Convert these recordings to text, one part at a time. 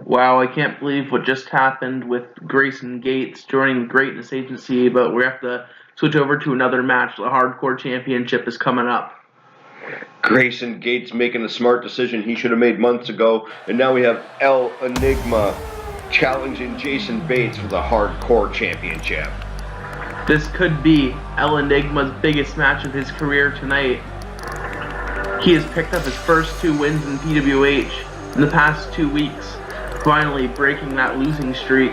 Wow, I can't believe what just happened with Grayson Gates joining the Greatness Agency, but we have to switch over to another match. The Hardcore Championship is coming up. Grayson Gates making a smart decision he should have made months ago, and now we have El Enigma challenging Jason Bates for the Hardcore Championship. This could be El Enigma's biggest match of his career tonight. He has picked up his first 2 wins in PWH in the past 2 weeks, finally breaking that losing streak.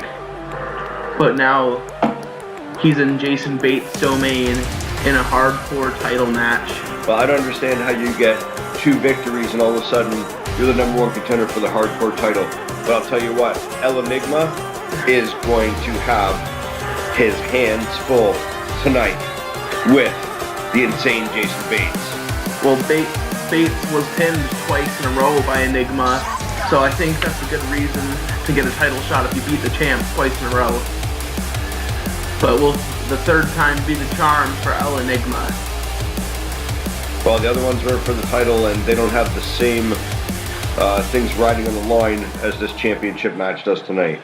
But now he's in Jason Bates' domain in a hardcore title match. Well, I don't understand how you get 2 victories and all of a sudden you're the number 1 contender for the hardcore title. But I'll tell you what, El Enigma is going to have his hands full tonight with the insane Jason Bates. Well, Bates was pinned twice in a row by Enigma, so I think that's a good reason to get a title shot if you beat the champ twice in a row. But will the third time be the charm for El Enigma? Well, the other ones were for the title, and they don't have the same things riding on the line as this championship match does tonight.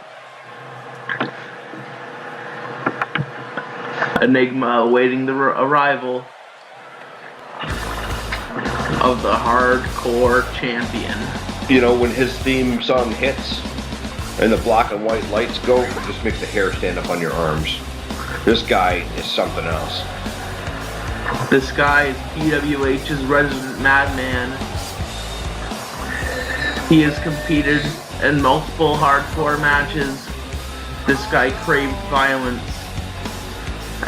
Enigma awaiting the arrival of the hardcore champion. You know, when his theme song hits and the black and white lights go, it just makes the hair stand up on your arms. This guy is something else. This guy is PWH's resident madman. He has competed in multiple hardcore matches. This guy craves violence,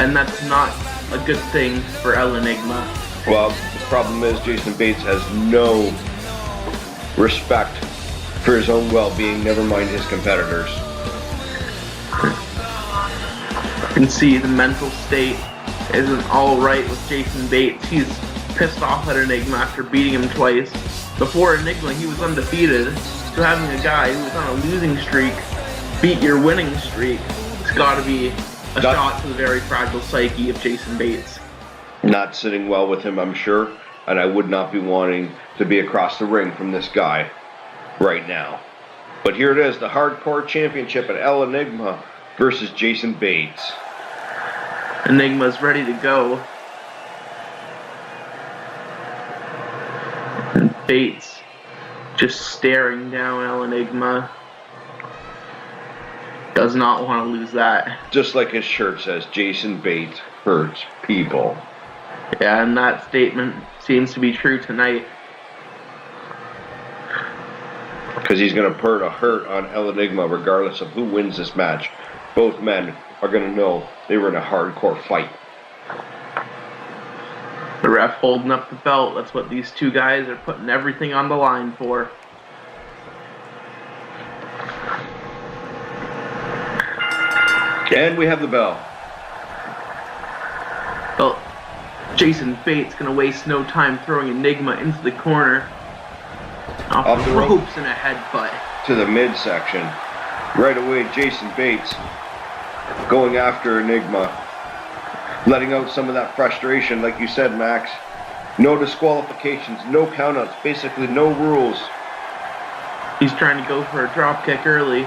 and that's not a good thing for El Enigma. Well, the problem is Jason Bates has no respect for his own well-being, never mind his competitors. You can see the mental state isn't all right with Jason Bates. He's pissed off at Enigma after beating him twice. Before Enigma, he was undefeated, so having a guy who was on a losing streak beat your winning streak, it's got to be a shot to the very fragile psyche of Jason Bates. Not sitting well with him, I'm sure, and I would not be wanting to be across the ring from this guy right now. But here it is, the Hardcore Championship at El Enigma versus Jason Bates. Enigma's ready to go. And Bates just staring down El Enigma. Does not want to lose that. Just like his shirt says, Jason Bates hurts people. Yeah, and that statement seems to be true tonight. Because he's going to put a hurt on El Enigma regardless of who wins this match. Both men are going to know they were in a hardcore fight. The ref holding up the belt. That's what these two guys are putting everything on the line for. And we have the bell. Well, Jason Bates going to waste no time throwing Enigma into the corner. Off the ropes and a headbutt. To the midsection. Right away, Jason Bates going after Enigma. Letting out some of that frustration, like you said, Max. No disqualifications, no countouts, basically no rules. He's trying to go for a drop kick early.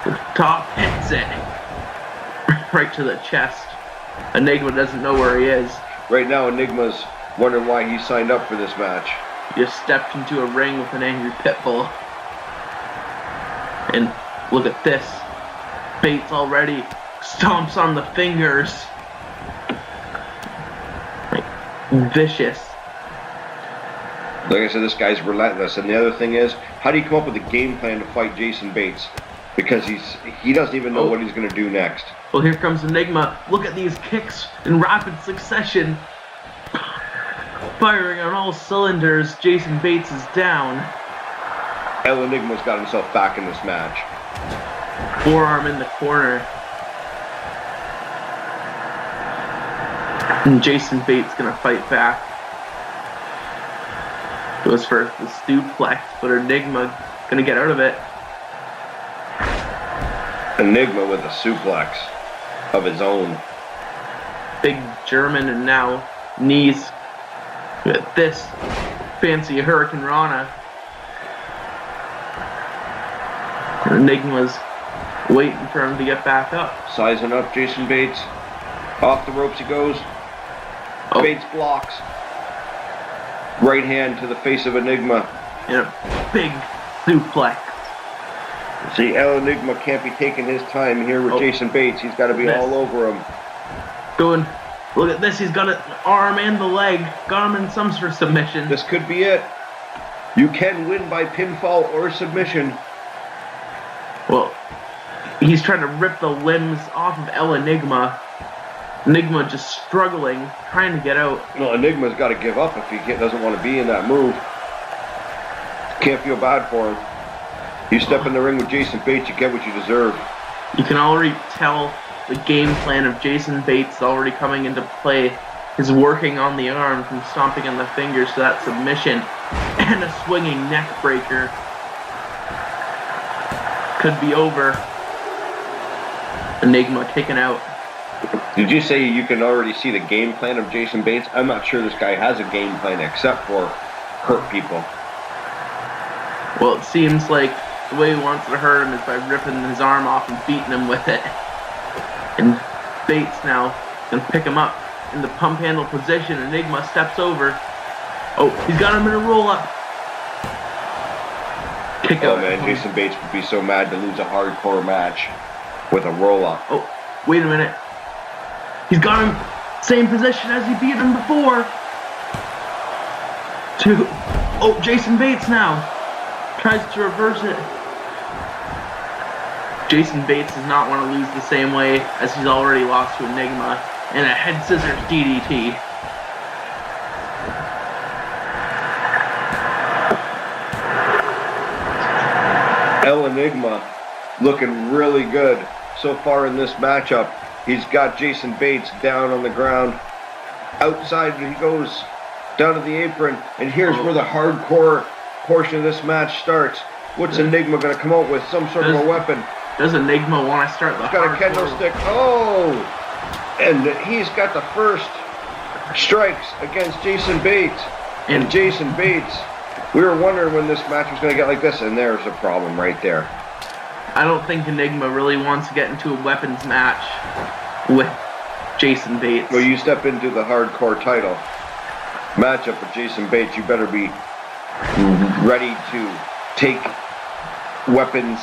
The top hits it. Right to the chest. Enigma doesn't know where he is. Right now, Enigma's wondering why he signed up for this match. He just stepped into a ring with an angry pit bull. And look at this. Bates already stomps on the fingers. Like, vicious. Like I said, this guy's relentless. And the other thing is, how do you come up with a game plan to fight Jason Bates? Because he doesn't even know what he's going to do next. Well, here comes Enigma. Look at these kicks in rapid succession. Firing on all cylinders. Jason Bates is down. El Enigma's got himself back in this match. Forearm in the corner. And Jason Bates gonna fight back. Goes for the suplex, but Enigma gonna get out of it. Enigma with a suplex of his own. Big German and now knees. With this fancy Hurricane Rana. Enigma's waiting for him to get back up. Sizing up Jason Bates. Off the ropes he goes. Oh. Bates blocks. Right hand to the face of Enigma. And a big suplex. See, El Enigma can't be taking his time here with Jason Bates. He's got to be all over him. Going, look at this. He's got an arm and the leg. Got him in some sort of submission. This could be it. You can win by pinfall or submission. Well, he's trying to rip the limbs off of El Enigma. Enigma just struggling, trying to get out. No, Enigma's got to give up if he doesn't want to be in that move. Can't feel bad for him. You step in the ring with Jason Bates, you get what you deserve. You can already tell the game plan of Jason Bates already coming into play. He's working on the arm from stomping on the fingers to that submission and a swinging neck breaker. Could be over. Enigma kicking out. Did you say you can already see the game plan of Jason Bates? I'm not sure this guy has a game plan except for hurt people. Well, it seems like the way he wants to hurt him is by ripping his arm off and beating him with it. And Bates now can pick him up in the pump handle position. Enigma steps over. Oh, he's got him in a roll-up. Kick out. Oh man, Jason Bates would be so mad to lose a hardcore match with a roll-up. Oh, wait a minute. He's got him same position as he beat him before. Oh, Jason Bates now tries to reverse it. Jason Bates does not want to lose the same way as he's already lost to Enigma in a head scissors DDT. El Enigma looking really good so far in this matchup. He's got Jason Bates down on the ground. Outside he goes, down to the apron, and here's where the hardcore portion of this match starts. What's Enigma going to come out with? Some sort of a weapon. Does Enigma want to start the He's got a kendo stick. Oh! And he's got the first strikes against Jason Bates. And Jason Bates, we were wondering when this match was going to get like this, and there's a problem right there. I don't think Enigma really wants to get into a weapons match with Jason Bates. Well, you step into the hardcore title matchup with Jason Bates, you better be ready to take weapons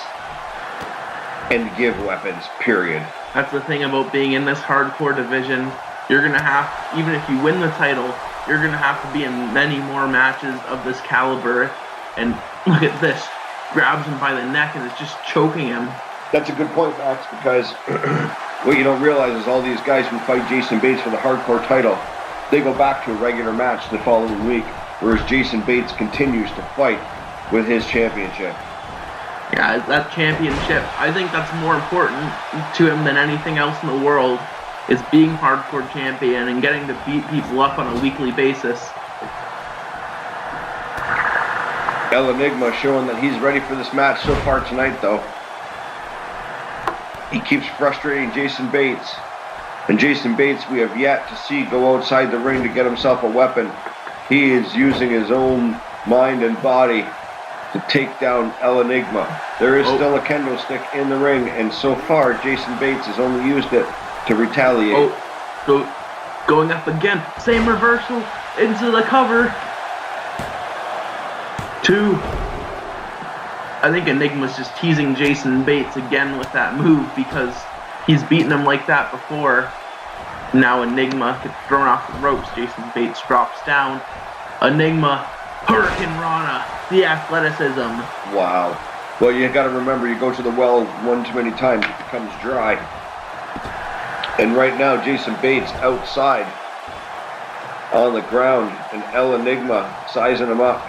and give weapons, period. That's the thing about being in this hardcore division. You're going to have, even if you win the title, you're going to have to be in many more matches of this caliber. And look at this. Grabs him by the neck and is just choking him. That's a good point, Max, because what you don't realize is all these guys who fight Jason Bates for the hardcore title, they go back to a regular match the following week, whereas Jason Bates continues to fight with his championship. Yeah, that championship, I think that's more important to him than anything else in the world, is being hardcore champion and getting to beat people up on a weekly basis. El Enigma showing that he's ready for this match so far tonight, though. He keeps frustrating Jason Bates. And Jason Bates, we have yet to see go outside the ring to get himself a weapon. He is using his own mind and body to take down El Enigma. There is still a kendo stick in the ring, and so far, Jason Bates has only used it to retaliate. Going up again. Same reversal into the cover. 2. I think Enigma's just teasing Jason Bates again with that move because he's beaten him like that before. Now Enigma gets thrown off the ropes. Jason Bates drops down. Enigma, Hurricane Rana, the athleticism. Wow. Well, you got to remember, you go to the well one too many times, it becomes dry. And right now, Jason Bates outside on the ground, and El Enigma sizing him up.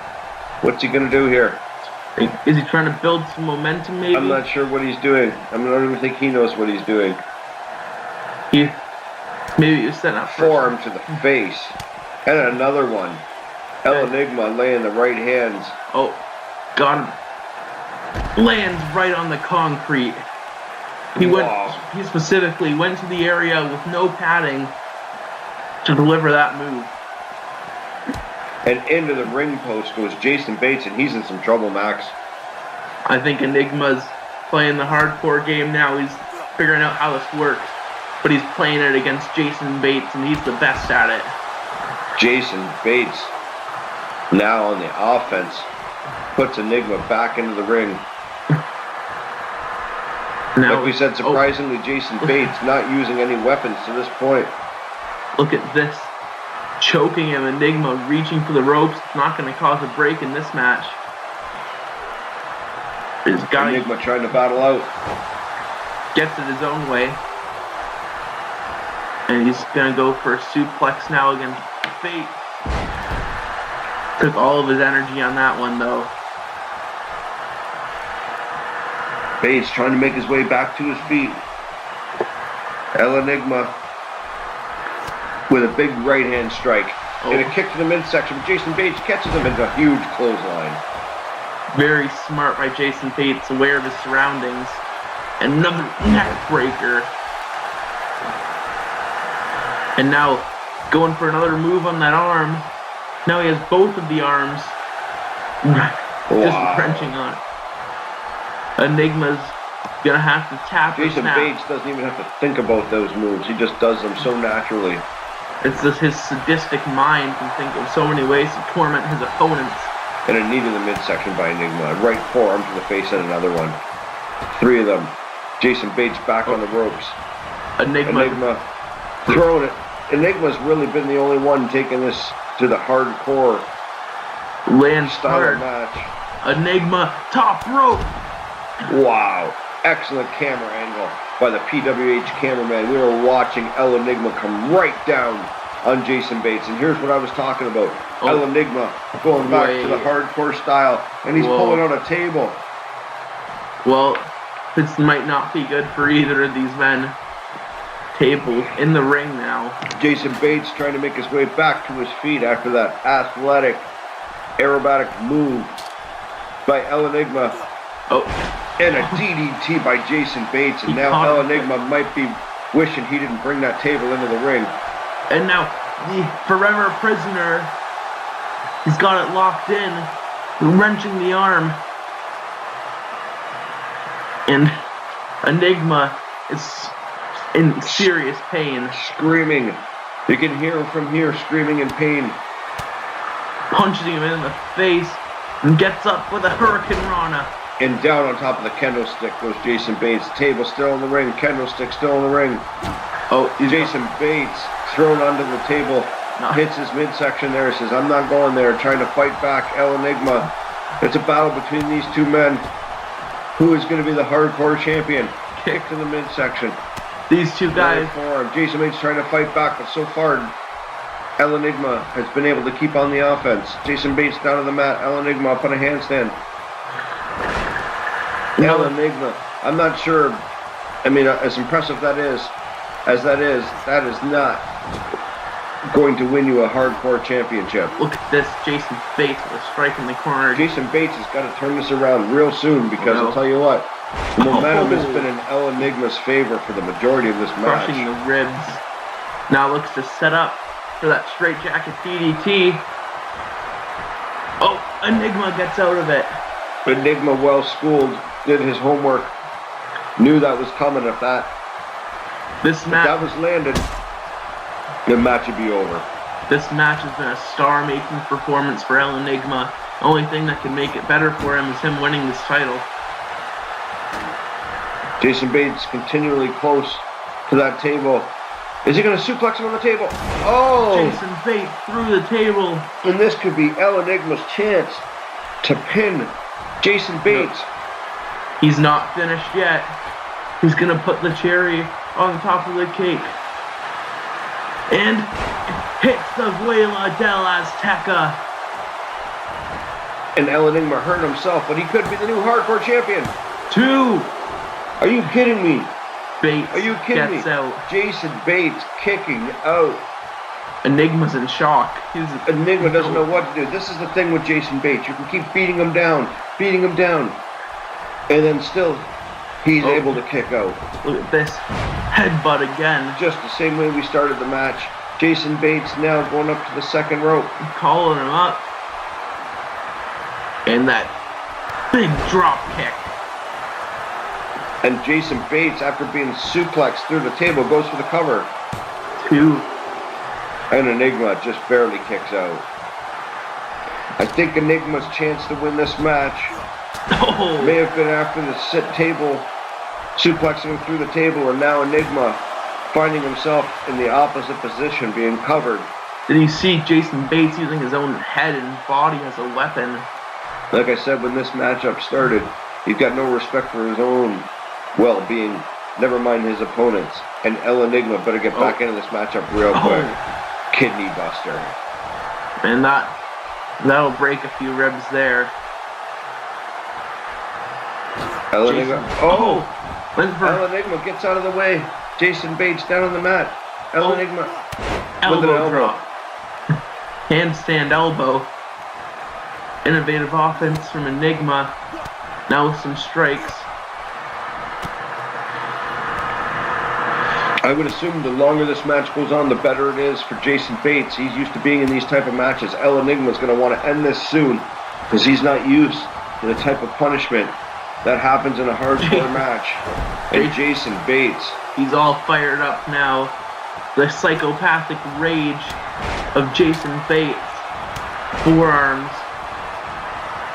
What's he going to do here? Is he trying to build some momentum, maybe? I'm not sure what he's doing. I don't even think he knows what he's doing. Maybe he was setting up forearm to the face. And another one. El Enigma laying the right hands. Oh, got him. Lands right on the concrete. He specifically went to the area with no padding to deliver that move. And into the ring post goes Jason Bates, and he's in some trouble, Max. I think Enigma's playing the hardcore game now. He's figuring out how this works. But he's playing it against Jason Bates, and he's the best at it. Jason Bates, now on the offense, puts Enigma back into the ring. Now, like we said, surprisingly, Jason Bates not using any weapons to this point. Look at this. Choking him, Enigma reaching for the ropes. It's not going to cause a break in this match. Enigma trying to battle out. Gets it his own way. And he's going to go for a suplex now against Bates. Took all of his energy on that one, though. Bates trying to make his way back to his feet. El Enigma with a big right hand strike. And a kick to the midsection. Jason Bates catches him into a huge clothesline. Very smart by Jason Bates, aware of his surroundings. Another neck breaker. And now going for another move on that arm. Now he has both of the arms. Just wrenching on it. Enigma's gonna have to tap or Jason snap. Bates doesn't even have to think about those moves. He just does them so naturally. It's just his sadistic mind can think of so many ways to torment his opponents. And a knee to the midsection by Enigma. A right forearm to the face and another one. 3 of them. Jason Bates back on the ropes. Enigma throwing it. Enigma's really been the only one taking this to the hardcore style match. Enigma top rope. Wow. Excellent camera angle by the PWH cameraman. We were watching El Enigma come right down on Jason Bates. And here's what I was talking about. El Enigma going back to the hardcore style. And he's pulling out a table. Well, this might not be good for either of these men. Table in the ring now. Jason Bates trying to make his way back to his feet after that athletic, aerobatic move by El Enigma. And a DDT by Jason Bates. And now El Enigma might be wishing he didn't bring that table into the ring. And now the forever prisoner, he's got it locked in, wrenching the arm. And Enigma is in serious pain. Screaming. You can hear him from here screaming in pain. Punching him in the face and gets up with a Hurricane Rana. And down on top of the kendo stick goes Jason Bates. Table still in the ring. Kendo stick still in the ring. Jason Bates thrown onto the table. Hits his midsection there. Says, I'm not going there. Trying to fight back El Enigma. It's a battle between these two men. Who is going to be the hardcore champion? Kick to the midsection. These two guys. Jason Bates trying to fight back, but so far El Enigma has been able to keep on the offense. Jason Bates down on the mat. El Enigma up on a handstand. El Enigma, I'm not sure. I mean, as impressive that is, that is not going to win you a hardcore championship. Look at this, Jason Bates with a strike in the corner. Jason Bates has got to turn this around real soon because I'll tell you what, the momentum has been in El Enigma's favor for the majority of this match. Crushing the ribs. Now looks to set up for that straight jacket DDT. Enigma gets out of it. Enigma, well schooled, did his homework, knew that was coming. If that was landed, the match would be over. This match has been a star-making performance for El Enigma. The only thing that can make it better for him is him winning this title. Jason Bates continually close to that table. Is he going to suplex him on the table? Jason Bates through the table. And this could be El Enigma's chance to pin Jason Bates. He's not finished yet. He's going to put the cherry on top of the cake. And hits the Vuela del Azteca. And El Enigma hurt himself, but he could be the new hardcore champion. 2. Are you kidding me? Bates Are you kidding gets me? out. Jason Bates kicking out. Enigma's in shock. Enigma doesn't know what to do. This is the thing with Jason Bates. You can keep beating him down. And then still, he's able to kick out. Look at this. Headbutt again. Just the same way we started the match. Jason Bates now going up to the second rope. Calling him up. And that big drop kick. And Jason Bates, after being suplexed through the table, goes for the cover. 2. And Enigma just barely kicks out. I think Enigma's chance to win this match may have been after the sit table, suplexing him through the table, and now Enigma finding himself in the opposite position, being covered. Did you see Jason Bates using his own head and body as a weapon? Like I said, when this matchup started, he's got no respect for his own well-being, never mind his opponents. And El Enigma better get back into this matchup real quick. Kidney buster. And that'll break a few ribs there. El Enigma. El El Enigma gets out of the way. Jason Bates down on the mat. El Enigma with an elbow elbow. drop. Handstand elbow. Innovative offense from Enigma. Now with some strikes. I would assume the longer this match goes on, the better it is for Jason Bates. He's used to being in these type of matches. El Enigma's going to want to end this soon because he's not used to the type of punishment that happens in a hardcore match. And Jason Bates, he's all fired up now. The psychopathic rage of Jason Bates. Forearms.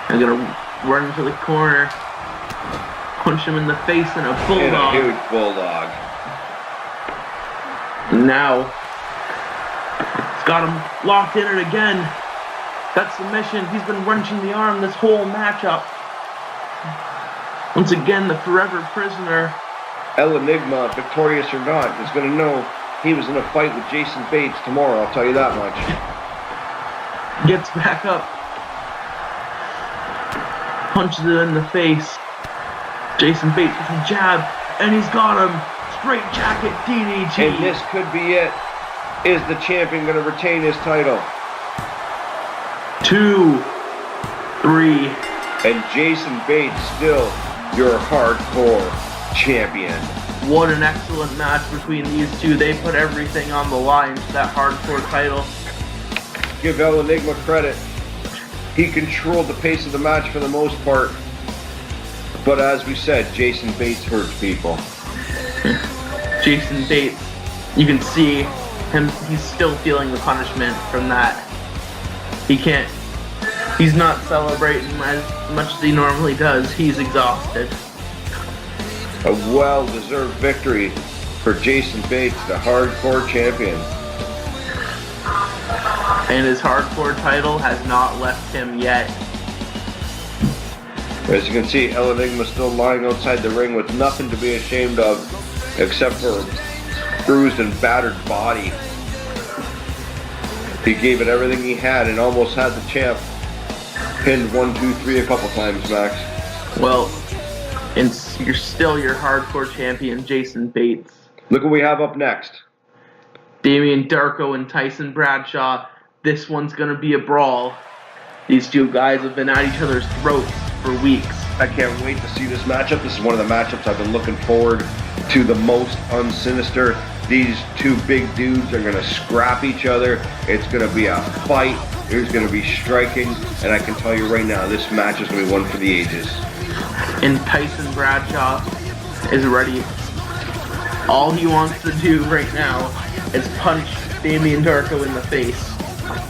I'm going to run to the corner. Punch him in the face in a bulldog. In a huge bulldog. Now, it's got him locked in it again. That submission, he's been wrenching the arm this whole matchup. Once again, the forever prisoner. El Enigma, victorious or not, is going to know he was in a fight with Jason Bates tomorrow, I'll tell you that much. Gets back up. Punches it in the face. Jason Bates with a jab, and he's got him. Straight jacket DDT. And this could be it. Is the champion going to retain his title? 2, 3. And Jason Bates still your hardcore champion. What an excellent match between these two. They put everything on the line for that hardcore title. Give El Enigma credit. He controlled the pace of the match for the most part. But as we said, Jason Bates hurts people. Jason Bates, you can see him, he's still feeling the punishment from that. He's not celebrating as much as he normally does. He's exhausted. A well-deserved victory for Jason Bates, the hardcore champion. And his hardcore title has not left him yet. As you can see, El Enigma still lying outside the ring with nothing to be ashamed of except for a bruised and battered body. He gave it everything he had and almost had the champ pinned 1, 2, 3 a couple times, Max. Well, and you're still your hardcore champion, Jason Bates. Look what we have up next. Damian Darko and Tyson Bradshaw. This one's going to be a brawl. These two guys have been at each other's throats for weeks. I can't wait to see this matchup. This is one of the matchups I've been looking forward to the most on Sinister. These two big dudes are going to scrap each other. It's going to be a fight. There's going to be striking. And I can tell you right now, this match is going to be one for the ages. And Tyson Bradshaw is ready. All he wants to do right now is punch Damian Darko in the face.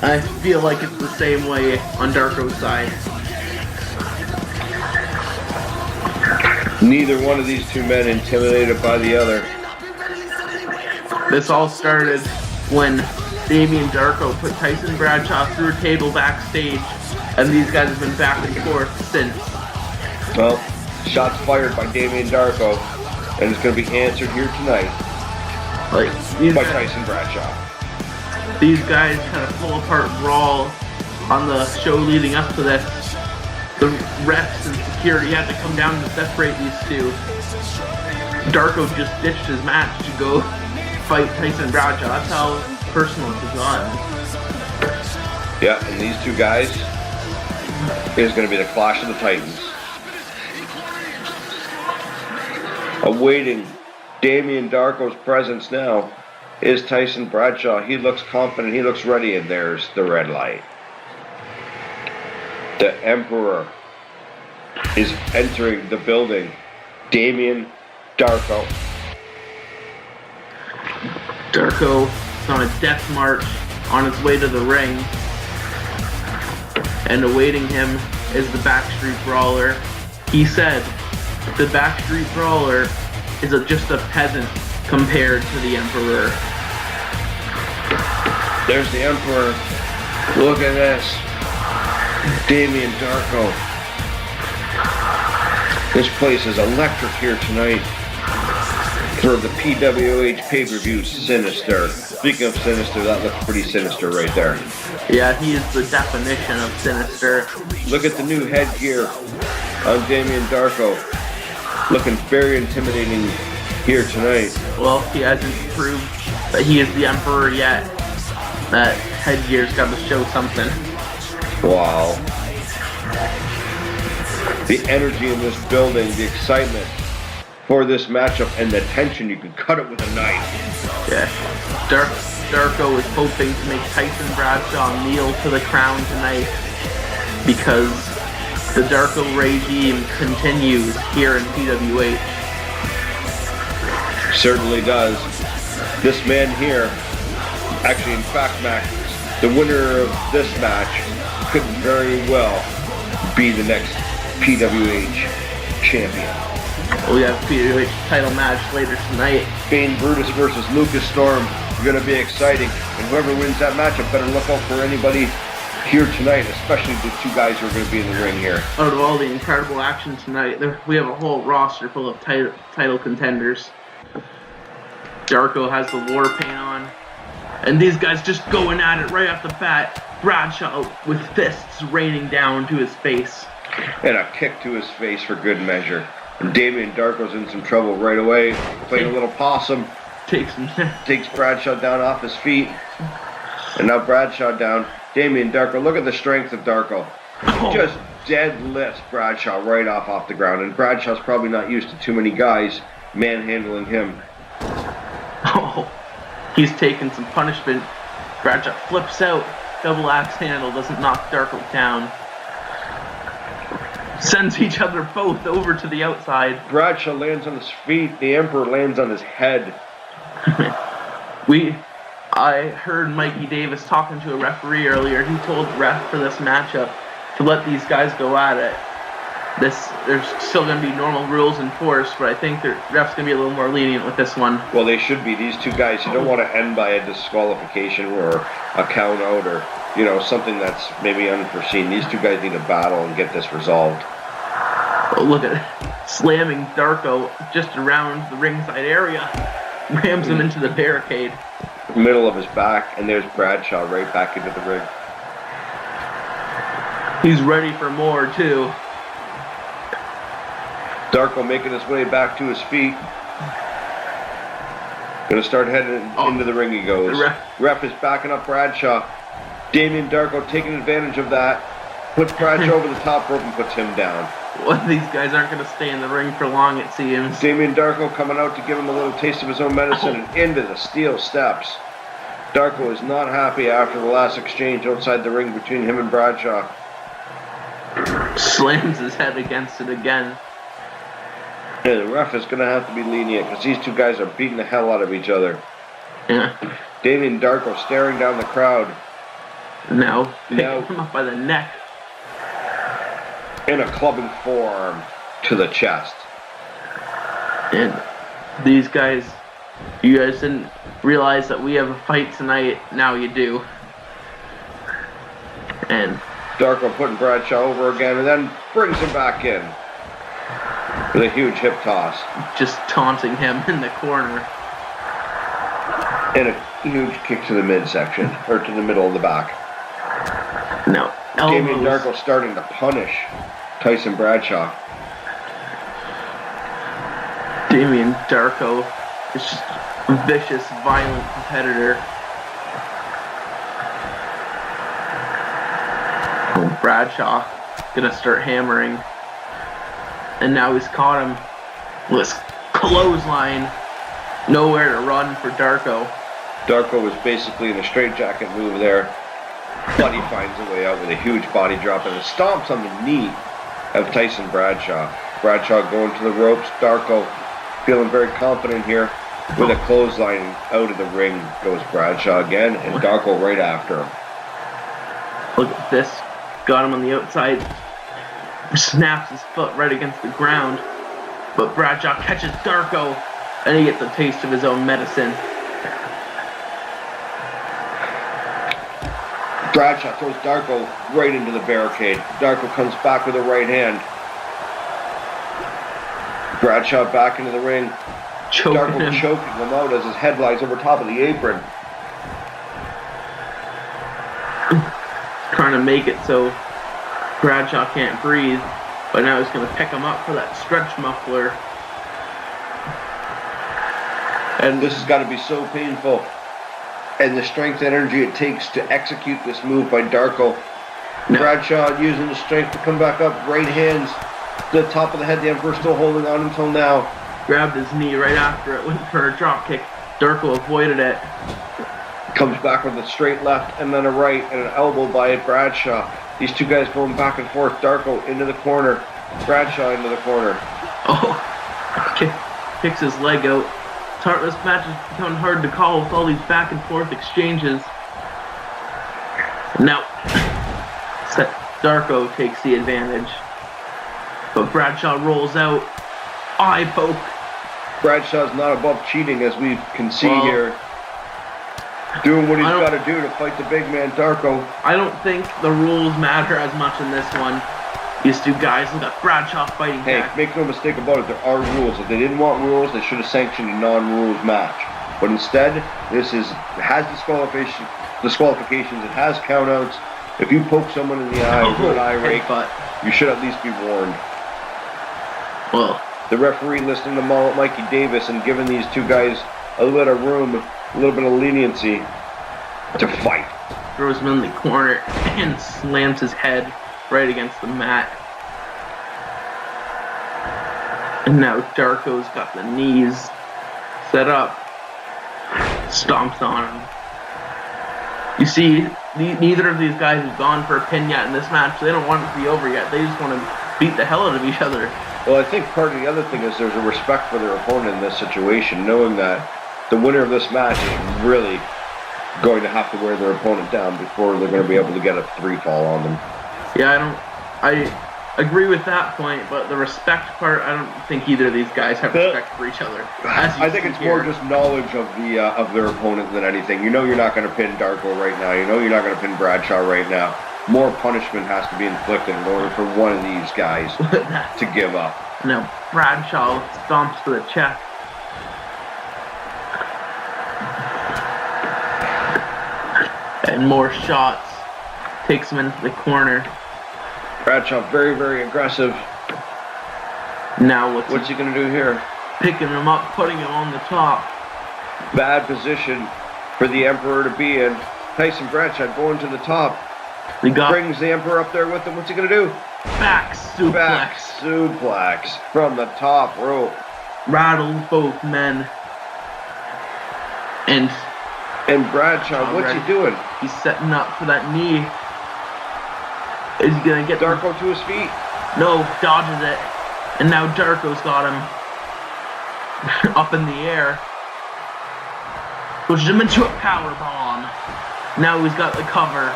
I feel like it's the same way on Darko's side. Neither one of these two men intimidated by the other. This all started when Damian Darko put Tyson Bradshaw through a table backstage, and these guys have been back and forth since. Well, shots fired by Damian Darko, and it's going to be answered here tonight by Tyson Bradshaw. These guys kind of pull apart brawl on the show leading up to this. The refs and security had to come down to separate these two. Darko just ditched his match to go fight Tyson Bradshaw. That's how personal it's gone. Yeah, and these two guys is going to be the Clash of the Titans. Awaiting Damian Darko's presence now is Tyson Bradshaw. He looks confident, he looks ready, and there's the red light. The Emperor is entering the building. Damian Darko. Darko is on a death march on his way to the ring. And awaiting him is the Backstreet Brawler. He said the Backstreet Brawler is just a peasant compared to the Emperor. There's the Emperor. Look at this. Damien Darko. This place is electric here tonight for the PWH pay-per-view Sinister. Speaking of Sinister, that looks pretty sinister right there. Yeah, he is the definition of sinister. Look at the new headgear on Damien Darko. Looking very intimidating here tonight. Well, he hasn't proved that he is the Emperor yet. That headgear's got to show something. Wow. The energy in this building, the excitement for this matchup, and the tension, you could cut it with a knife. Yeah. Darko is hoping to make Tyson Bradshaw kneel to the crown tonight because the Darko regime continues here in PWH. Certainly does. This man here, actually, in fact, Max, the winner of this match could very well be the next PWH champion. We have PWH title match later tonight. Bane Brutus versus Lucas Storm is going to be exciting, and whoever wins that matchup better look out for anybody here tonight, especially the two guys who are going to be in the ring here. Out of all the incredible action tonight, we have a whole roster full of title contenders. Darko has the war paint on, and these guys just going at it right off the bat. Bradshaw with fists raining down to his face. And a kick to his face for good measure. And Damien Darko's in some trouble right away. Playing a little possum. Takes Bradshaw down off his feet. And now Bradshaw down. Damien Darko, look at the strength of Darko. Just deadlifts Bradshaw right off the ground. And Bradshaw's probably not used to too many guys manhandling him. Oh, he's taking some punishment. Bradshaw flips out. Double axe handle doesn't knock Darko down. Sends each other both over to the outside. Bradshaw lands on his feet. The Emperor lands on his head. I heard Mikey Davis talking to a referee earlier. He told the ref for this matchup to let these guys go at it. There's still going to be normal rules in force, but I think the ref's going to be a little more lenient with this one. Well, they should be. These two guys, you don't want to end by a disqualification or a count out or, something that's maybe unforeseen. These two guys need to battle and get this resolved. Oh, look at it. Slamming Darko just around the ringside area. Rams him into the barricade. Middle of his back, and there's Bradshaw right back into the ring. He's ready for more, too. Darko making his way back to his feet. Gonna start heading into the ring he goes. The ref is backing up Bradshaw. Damien Darko taking advantage of that. Puts Bradshaw over the top rope and puts him down. Well, these guys aren't going to stay in the ring for long, it seems. Damien Darko coming out to give him a little taste of his own medicine and into the steel steps. Darko is not happy after the last exchange outside the ring between him and Bradshaw. Slams his head against it again. Yeah, the ref is going to have to be lenient because these two guys are beating the hell out of each other. Yeah. Damien Darko staring down the crowd. Now picking him up by the neck. And a clubbing forearm to the chest. And these guys, you guys didn't realize that we have a fight tonight. Now you do. And Darko putting Bradshaw over again and then brings him back in with a huge hip toss. Just taunting him in the corner. And a huge kick to the midsection, or to the middle of the back. No. Damien Darko starting to punish Tyson Bradshaw. Damien Darko is just a vicious, violent competitor. Bradshaw gonna start hammering. And now he's caught him with his clothesline. Nowhere to run for Darko. Darko was basically in a straitjacket move there. But he finds a way out with a huge body drop and stomps on the knee of Tyson Bradshaw. Bradshaw going to the ropes. Darko feeling very confident here. With a clothesline out of the ring goes Bradshaw again, and Darko right after him. Look at this. Got him on the outside. Snaps his foot right against the ground. But Bradshaw catches Darko, and he gets a taste of his own medicine. Bradshaw throws Darko right into the barricade. Darko comes back with a right hand. Bradshaw back into the ring. Darko choking him out as his head lies over top of the apron. Trying to make it so Bradshaw can't breathe, but now he's going to pick him up for that stretch muffler. And this has got to be so painful. And the strength and energy it takes to execute this move by Darko. No. Bradshaw using the strength to come back up. Right hands to the top of the head. The Emperor still holding on until now. Grabbed his knee right after it, went for a drop kick. Darko avoided it. Comes back with a straight left and then a right and an elbow by Bradshaw. These two guys going back and forth. Darko into the corner. Bradshaw into the corner. Oh, kicks his leg out. This match has become hard to call with all these back and forth exchanges. Now, Darko takes the advantage. But Bradshaw rolls out. Eye poke. Bradshaw's not above cheating, as we can see here. Doing what he's got to do to fight the big man, Darko. I don't think the rules matter as much in this one. These two guys, look at Bradshaw fighting back. Make no mistake about it, there are rules. If they didn't want rules, they should have sanctioned a non-rules match. But instead, has disqualifications, it has countouts. If you poke someone in the eye with an eye rake, you should at least be warned. Well, the referee listening to Mikey Davis and giving these two guys a little bit of room, a little bit of leniency to fight. Throws him in the corner and slams his head right against the mat. And now Darko's got the knees set up. Stomps on him. You see, neither of these guys have gone for a pin yet in this match. They don't want it to be over yet. They just want to beat the hell out of each other. Well, I think part of the other thing is there's a respect for their opponent in this situation, knowing that the winner of this match is really going to have to wear their opponent down before they're going to be able to get a 3-fall on them. Yeah, I agree with that point, but the respect part, I don't think either of these guys have respect for each other. I think it's more just knowledge of their opponent than anything. You know you're not going to pin Darko right now. You know you're not going to pin Bradshaw right now. More punishment has to be inflicted in order for one of these guys to give up. No, Bradshaw stomps to the chest. And more shots. Takes him into the corner. Bradshaw very, very aggressive. Now what's he going to do here? Picking him up, putting him on the top. Bad position for the Emperor to be in. Tyson Bradshaw going to the top. Brings the Emperor up there with him. What's he going to do? Back suplex. Back suplex from the top rope. Rattles both men. And Bradshaw, what's he doing? He's setting up for that knee. Is he going to get Darko to his feet? No, dodges it. And now Darko's got him up in the air. Pushes him into a power bomb. Now he's got the cover.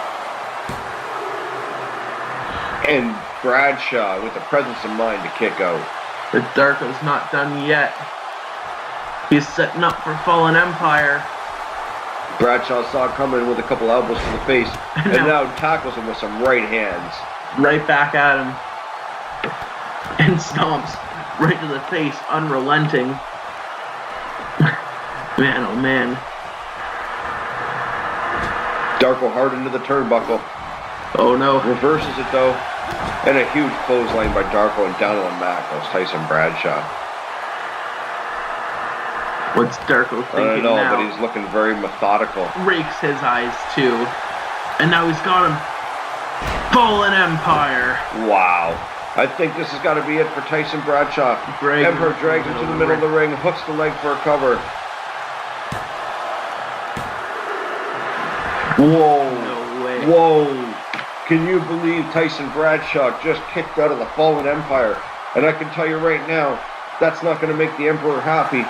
And Bradshaw with the presence of mind to kick out. But Darko's not done yet. He's setting up for Fallen Empire. Bradshaw saw coming with a couple elbows to the face, and now tackles him with some right hands. Right back at him. And stomps right to the face, unrelenting. Man, oh man. Darko hard into the turnbuckle. Oh no. Reverses it though. And a huge clothesline by Darko, and down on the mat goes Tyson Bradshaw. What's Darko thinking now? I don't know, but he's looking very methodical. Rakes his eyes too. And now he's got him. Fallen Empire. Wow. I think this has got to be it for Tyson Bradshaw. Emperor drags him to the middle of the ring, hooks the leg for a cover. Whoa. No way. Whoa. Can you believe Tyson Bradshaw just kicked out of the Fallen Empire? And I can tell you right now, That's not going to make the Emperor happy.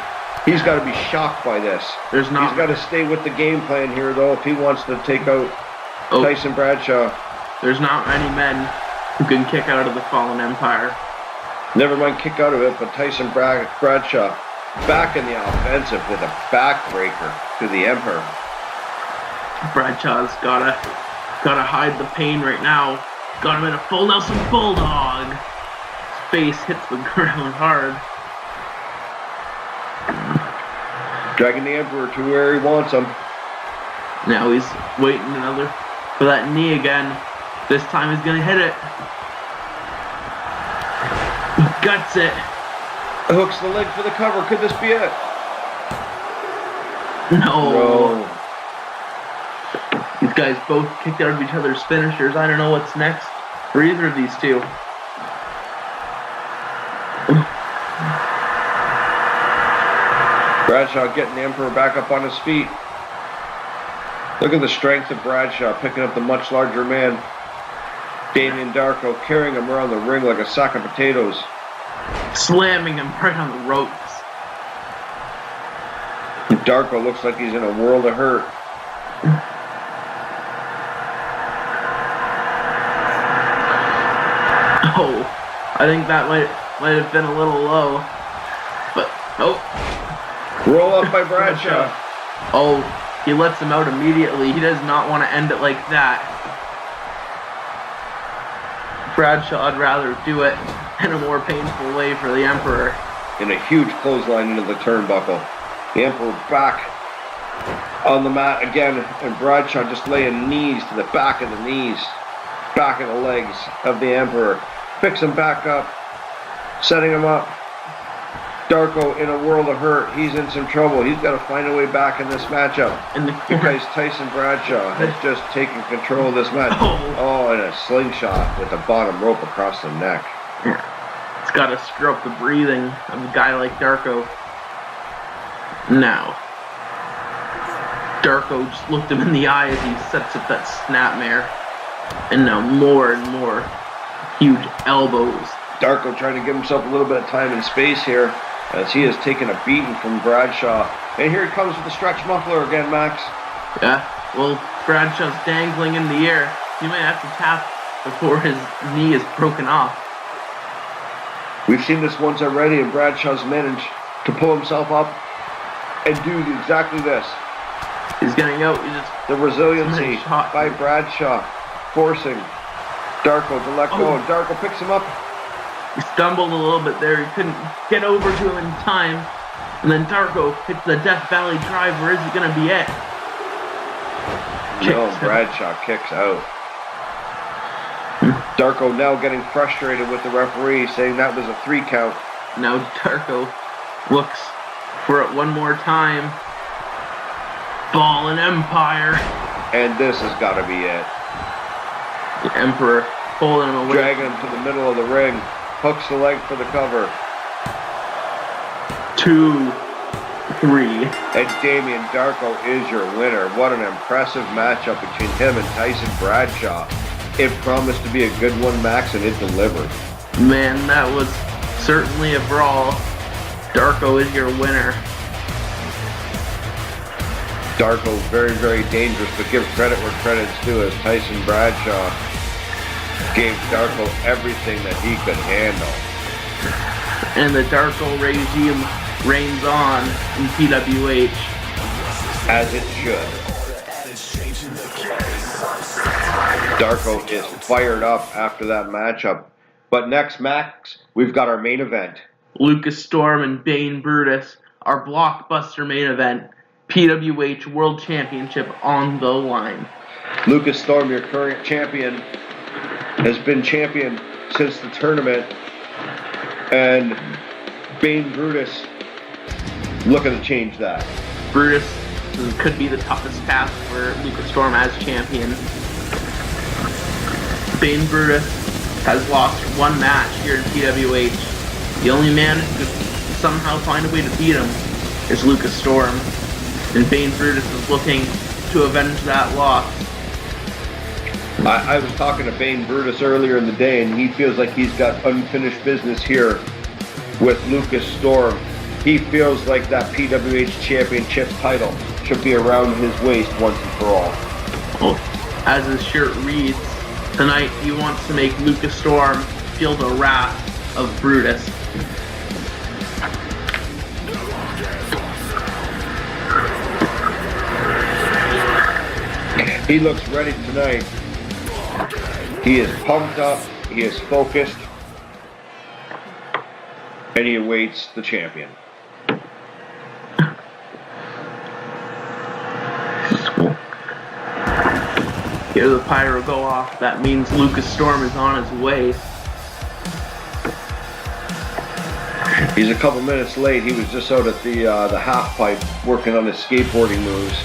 He's got to be shocked by this. He's got to stay with the game plan here, though, if he wants to take out Tyson Bradshaw. There's not many men who can kick out of the Fallen Empire. Never mind kick out of it, but Tyson Bradshaw back in the offensive with a backbreaker to the Emperor. Bradshaw's gotta hide the pain right now. Got him in a full Nelson Bulldog. His face hits the ground hard. Dragging the Emperor to where he wants him. Now he's waiting for that knee again. This time he's gonna hit it. He guts it. Hooks the leg for the cover. Could this be it? No. These guys both kicked out of each other's finishers. I don't know what's next for either of these two. Bradshaw getting the Emperor back up on his feet. Look at the strength of Bradshaw picking up the much larger man. Damien Darko carrying him around the ring like a sack of potatoes. Slamming him right on the ropes. Darko looks like he's in a world of hurt. Oh, I think that might have been a little low. But, Roll up by Bradshaw. Oh, he lets him out immediately. He does not want to end it like that. Bradshaw would rather do it in a more painful way for the Emperor. In a huge clothesline into the turnbuckle. The Emperor back on the mat again, and Bradshaw just laying knees to the back of the knees, back of the legs of the Emperor. Picks him back up, setting him up. Darko in a world of hurt. He's in some trouble. He's got to find a way back in this matchup. Because Tyson Bradshaw has just taken control of this match. Oh, and a slingshot with the bottom rope across the neck. It's got to screw up the breathing of a guy like Darko. Now, Darko just looked him in the eye as he sets up that snapmare. And now more and more huge elbows. Darko trying to give himself a little bit of time and space here as he has taken a beating from Bradshaw. And here he comes with the stretch muffler again, Max. Yeah, well, Bradshaw's dangling in the air. He might have to tap before his knee is broken off. We've seen this once already, and Bradshaw's managed to pull himself up and do exactly this. He's getting out. The resiliency by Bradshaw, forcing Darko to let go, and Darko picks him up. He stumbled a little bit there. He couldn't get over to him in time. And then Darko hits the Death Valley Drive. Where is he going to be at? No, Bradshaw kicks out. Darko now getting frustrated with the referee, saying that was a 3 count. Now Darko looks for it one more time. Fallen Empire. And this has got to be it. The Emperor pulling him away. Dragging him to the middle of the ring. Hooks the leg for the cover. 2, 3. And Damien Darko is your winner. What an impressive matchup between him and Tyson Bradshaw. It promised to be a good one, Max, and it delivered. Man, that was certainly a brawl. Darko is your winner. Darko very, very dangerous, but give credit where credit's due, as Tyson Bradshaw gave Darko everything that he could handle. And the Darko regime reigns on in PWH. As it should. Darko is fired up after that matchup. But next, Max, we've got our main event. Lucas Storm and Bane Brutus, our blockbuster main event. PWH World Championship on the line. Lucas Storm, your current champion, has been champion since the tournament. And Bane Brutus looking to change that. Brutus could be the toughest task for Lucas Storm as champion. Bane Brutus has lost one match here in PWH. The only man who could somehow find a way to beat him is Lucas Storm. And Bane Brutus is looking to avenge that loss. I was talking to Bane Brutus earlier in the day, and he feels like he's got unfinished business here with Lucas Storm. He feels like that PWH Championship title should be around his waist once and for all. Well, as his shirt reads, tonight he wants to make Lucas Storm feel the wrath of Brutus. He looks ready tonight. He is pumped up, he is focused, and he awaits the champion. Hear the pyro go off. That means Lucas Storm is on his way. He's a couple minutes late. He was just out at the half pipe working on his skateboarding moves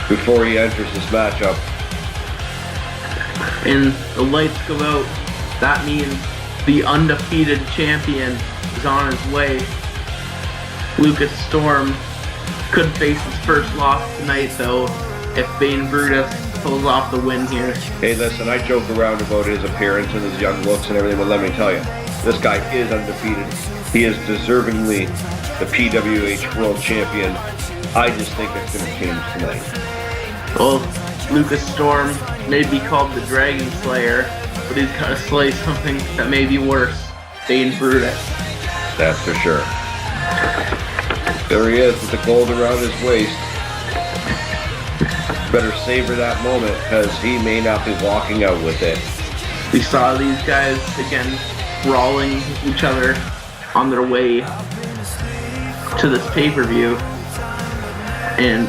before he enters this matchup. And the lights go out. That means the undefeated champion is on his way. Lucas Storm could face his first loss tonight, though, if Bane Brutus pulls off the win here. Hey, listen, I joke around about his appearance and his young looks and everything, but let me tell you, this guy is undefeated. He is deservingly the PWH World Champion. I just think it's going to change tonight. Well, Lucas Storm may be called the Dragon Slayer, but he's got to slay something that may be worse. Bane Brutus. That's for sure. There he is with the gold around his waist. Better savor that moment because he may not be walking out with it. We saw these guys again brawling with each other on their way to this pay-per-view, and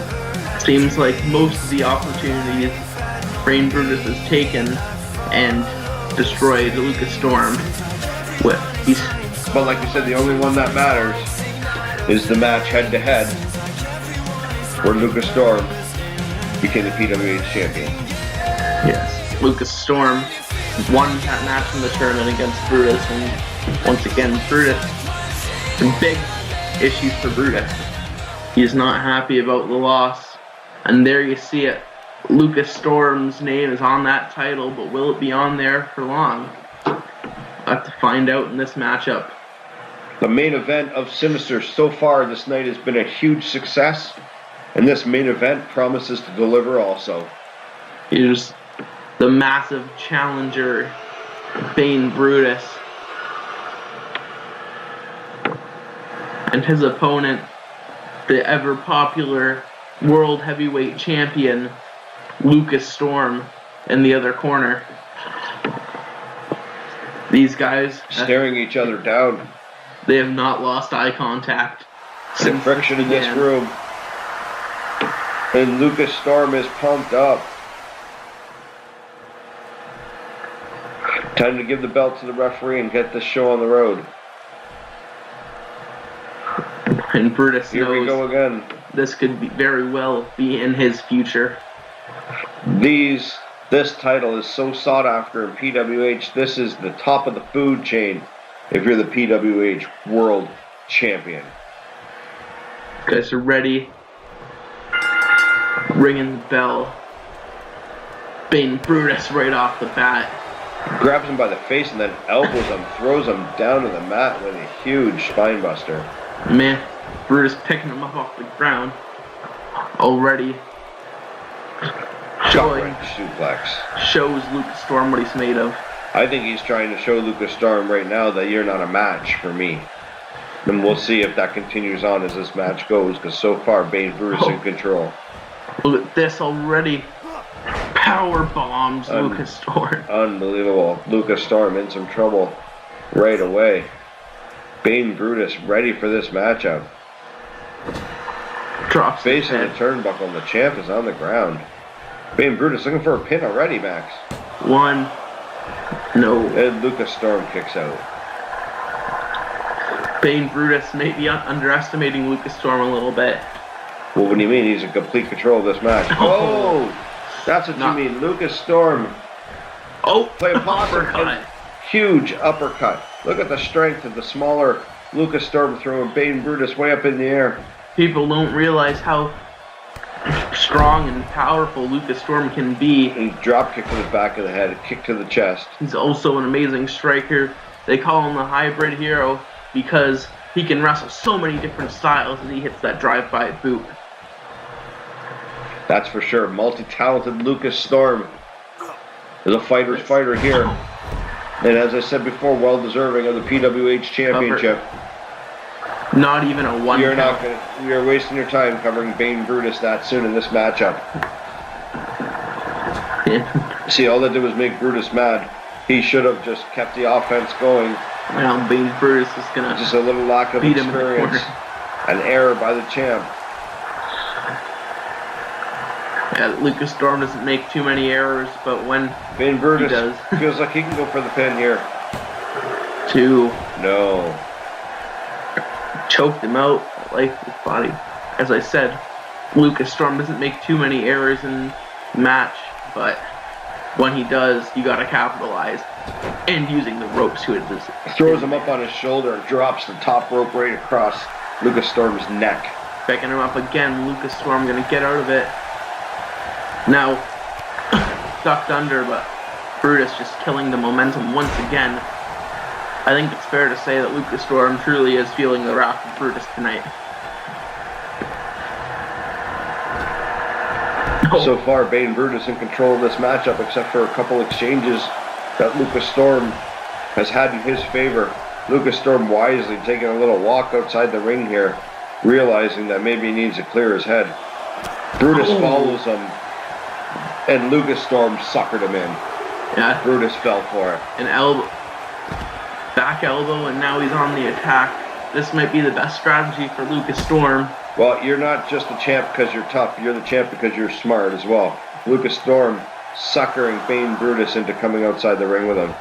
it seems like most of the opportunities Bane Brutus has taken and destroyed Lucas Storm with. But like you said, the only one that matters is the match head-to-head where Lucas Storm became the PWH champion. Yes, Lucas Storm won that match in the tournament against Brutus, and once again, Brutus, some big issues for Brutus. He's not happy about the loss, and there you see it. Lucas Storm's name is on that title, but will it be on there for long? We'll have to find out in this matchup. The main event of Sinister so far this night has been a huge success, and this main event promises to deliver also. Here's the massive challenger, Bane Brutus, and his opponent, the ever-popular World Heavyweight Champion, Lucas Storm, in the other corner. These guys staring each other down. They have not lost eye contact. The friction in this room. And Lucas Storm is pumped up. Time to give the belt to the referee and get this show on the road. And Brutus Here we go again. This could very well be in his future. This title is so sought after in PWH. This is the top of the food chain if you're the PWH World Champion. Guys are ready. Ringing the bell. Bane Brutus right off the bat. Grabs him by the face and then elbows him, throws him down to the mat with a huge spine buster. Man, Brutus picking him up off the ground. Already shows Lucas Storm what he's made of. I think he's trying to show Lucas Storm right now that you're not a match for me. And we'll see if that continues on as this match goes, because so far Bane Brutus in control. Look at this already. Power bombs Lucas Storm. Unbelievable. Lucas Storm in some trouble right away. Bane Brutus ready for this matchup. Drops facing the turnbuckle, and the champ is on the ground. Bane Brutus looking for a pin already, Max. One. No. And Lucas Storm kicks out. Bane Brutus may be underestimating Lucas Storm a little bit. Well, what do you mean? He's in complete control of this match. Oh! That's what you mean. Lucas Storm. Oh! Play a uppercut. Huge uppercut. Look at the strength of the smaller Lucas Storm throwing Bane Brutus way up in the air. People don't realize how strong and powerful Lucas Storm can be. And drop kick to the back of the head, a kick to the chest. He's also an amazing striker. They call him the hybrid hero. because he can wrestle so many different styles as he hits that drive-by boot. That's for sure. Multi-talented Lucas Storm is a fighter's fighter here. And as I said before, well-deserving of the PWH Championship. Not even a one. You're wasting your time covering Bane Brutus that soon in this matchup. See, all that did was make Brutus mad. He should have just kept the offense going. Well, Bane Brutus is gonna just a little lack of experience, an error by the champ. Yeah, Lucas Storm doesn't make too many errors, but when Bane Brutus he does, feels like he can go for the pin here. 2. No. Choked him out. I like his body. As I said, Lucas Storm doesn't make too many errors in the match, but when he does, you gotta capitalize. And using the ropes to advantage. Throws him up on his shoulder and drops the top rope right across Lucas Storm's neck. Picking him up again. Lucas Storm gonna get out of it. Now, ducked under, but Brutus just killing the momentum once again. I think it's fair to say that Lucas Storm truly is feeling the wrath of Brutus tonight. So far, Bane Brutus in control of this matchup, except for a couple exchanges that Lucas Storm has had in his favor. Lucas Storm wisely taking a little walk outside the ring here, realizing that maybe he needs to clear his head. Brutus follows him, and Lucas Storm suckered him in. Yeah. Brutus fell for it. An elbow, back elbow, and now he's on the attack. This might be the best strategy for Lucas Storm. Well, you're not just a champ because you're tough. You're the champ because you're smart as well. Lucas Storm suckering Bane Brutus into coming outside the ring with him.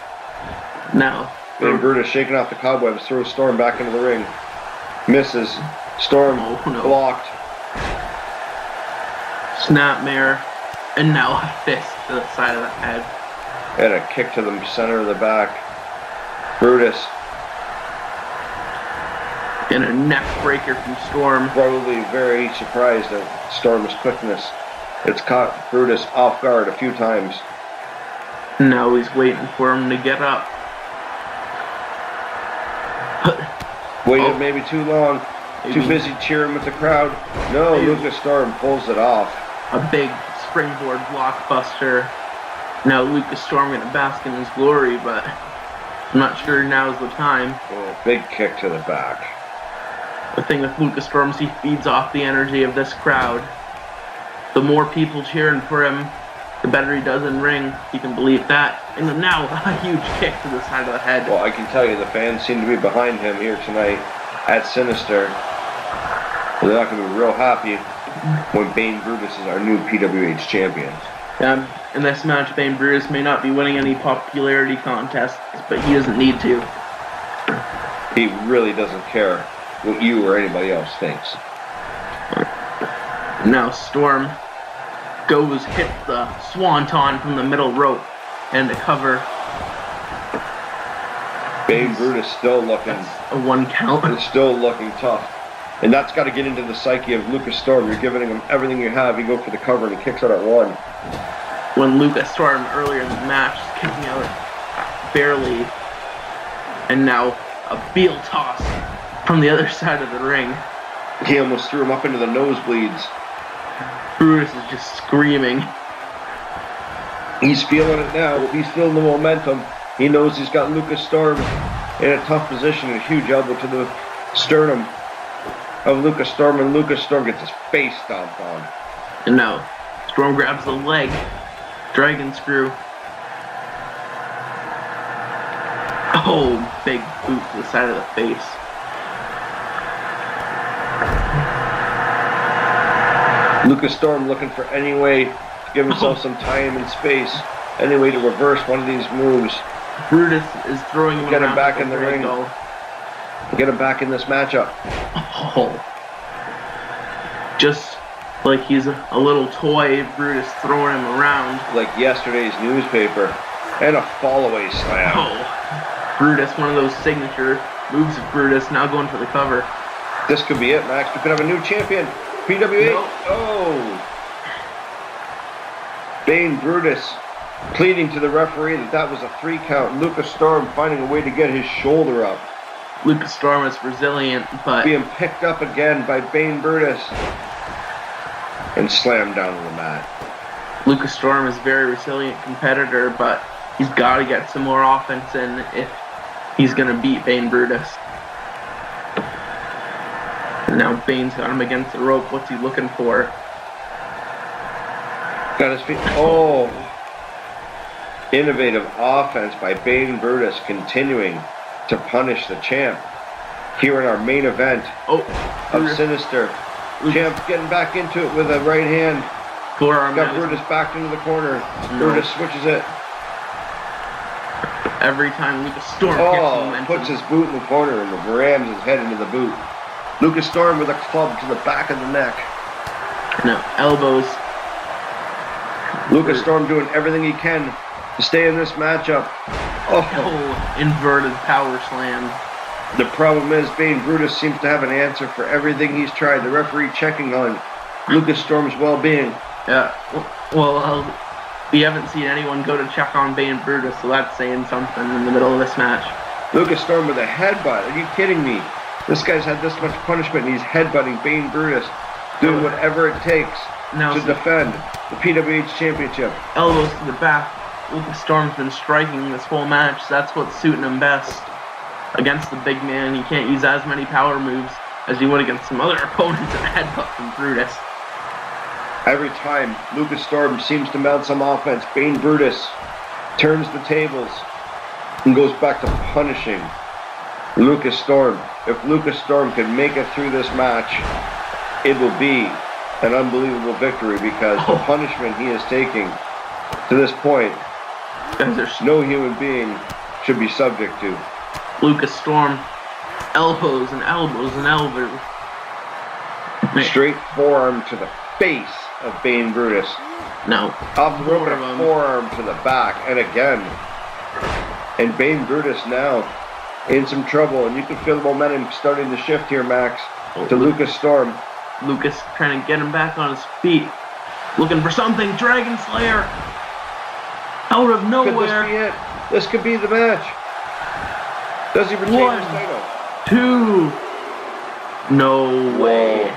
Now, Bane Brutus shaking off the cobwebs, throws Storm back into the ring. Misses. Storm blocked. Snapmare. And now a fist to the side of the head. And a kick to the center of the back. Brutus. And a neck breaker from Storm. Probably very surprised at Storm's quickness. It's caught Brutus off guard a few times. Now he's waiting for him to get up. Waited maybe too long. Too busy cheering with the crowd. No, Lucas Storm pulls it off. A big springboard blockbuster. Now Lucas Storm gonna bask in his glory, but I'm not sure now's the time. Oh, big kick to the back. The thing with Lucas Storm is he feeds off the energy of this crowd. The more people cheering for him, the better he does in ring. You can believe that. And then now a huge kick to the side of the head. Well, I can tell you the fans seem to be behind him here tonight at Sinister. They're not going to be real happy when Bane Brutus is our new PWH champion. In this match, Bane Brutus may not be winning any popularity contests, but he doesn't need to. He really doesn't care what you or anybody else thinks. Now Storm hits the swanton from the middle rope and the cover. Bane Brutus still looking a 1 count. It's still looking tough. And that's got to get into the psyche of Lucas Storm. You're giving him everything you have. You go for the cover and he kicks out at 1. When Lucas Storm earlier in the match is kicking out barely. And now a heel toss from the other side of the ring. He almost threw him up into the nosebleeds. Brutus is just screaming. He's feeling it now. He's feeling the momentum. He knows he's got Lucas Storm in a tough position. A huge elbow to the sternum of Lucas Storm, and Lucas Storm gets his face stomped on. And now Storm grabs the leg. Dragon screw. Oh, big boot to the side of the face. Lucas Storm looking for any way to give himself some time and space, any way to reverse one of these moves. Brutus is throwing him Get him back in the ring. Get him back in this matchup. Oh. Just like he's a little toy, Brutus throwing him around. Like yesterday's newspaper. And a fall-away slam. Oh. Brutus, one of those signature moves of Brutus, now going for the cover. This could be it, Max. We could have a new champion. PWH. Nope. Oh. Bane Brutus pleading to the referee that was a 3 count. Lucas Storm finding a way to get his shoulder up. Lucas Storm is resilient, but being picked up again by Bane Brutus and slammed down on the mat. Lucas Storm is a very resilient competitor, but he's got to get some more offense in if he's going to beat Bane Brutus. And now Bane's got him against the rope. What's he looking for? Got his feet. Oh. Innovative offense by Bane Brutus, continuing to punish the champ here in our main event of Sinister. Champ getting back into it with a right hand. Forearm. Got Brutus back into the corner. Brutus switches it. Every time Lucas Storm gets momentum. Puts his boot in the corner and rams his head into the boot. Lucas Storm with a club to the back of the neck. No, elbows. Lucas Storm doing everything he can to stay in this matchup. Inverted power slam. The problem is Bane Brutus seems to have an answer for everything he's tried. The referee checking on Lucas Storm's well-being. Yeah, well, we haven't seen anyone go to check on Bane Brutus, so that's saying something in the middle of this match. Lucas Storm with a headbutt. Are you kidding me? This guy's had this much punishment and he's headbutting Bane Brutus, doing whatever it takes to defend the PWH Championship. Elbows to the back. Lucas Storm's been striking this whole match. That's what's suiting him best. Against the big man, he can't use as many power moves as he would against some other opponents and headbutt from Brutus. Every time Lucas Storm seems to mount some offense, Bane Brutus turns the tables and goes back to punishing Lucas Storm. If Lucas Storm can make it through this match, it will be an unbelievable victory because the punishment he is taking to this point, no human being should be subject to. Lucas Storm, elbows and elbows and elbows. Straight forearm to the face of Bane Brutus. No. Off the rope and a forearm to the back. And again. And Bane Brutus now in some trouble. And you can feel the momentum starting to shift here, Max, to Lucas Storm. Lucas trying to get him back on his feet. Looking for something. Dragon Slayer. Out of nowhere. Could this be it? This could be the match. Does he retain his title? 2. No way.